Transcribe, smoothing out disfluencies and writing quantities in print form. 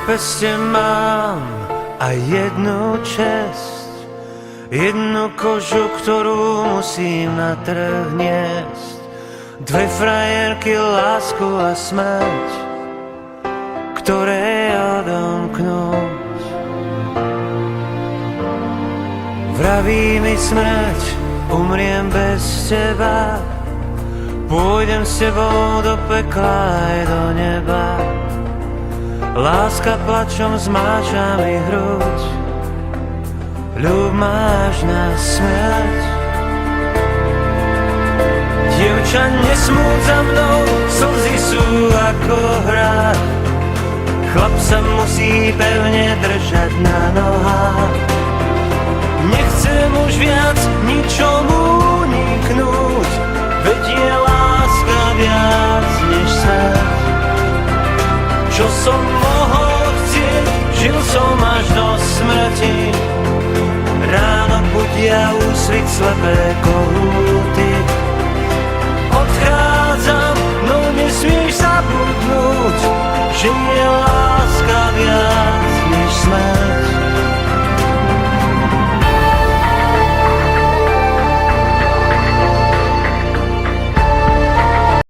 peste mám a jednu česť, jednu kožu, ktorú musím na trh niesť, dve frajerky, lásku a smrť, ktoré odomknúť. Vraví mi smrť, umriem bez teba, pôjdem s tebou do pekla aj do neba. Láska plačom zmáča mi hruď, ľub máš na smrť. Dievča, nesmúť za mnou, slzy sú ako hra. Chlap sa musí pevne držať na nohách. Nechcem už viac ničomu uniknúť, veď je láska viac než smrť. Čo som mohol chcieť, žil som až do smrti. Ráno budia úsvit slepé kohúty. Odchádzam, no nesmieš zabudnúť, že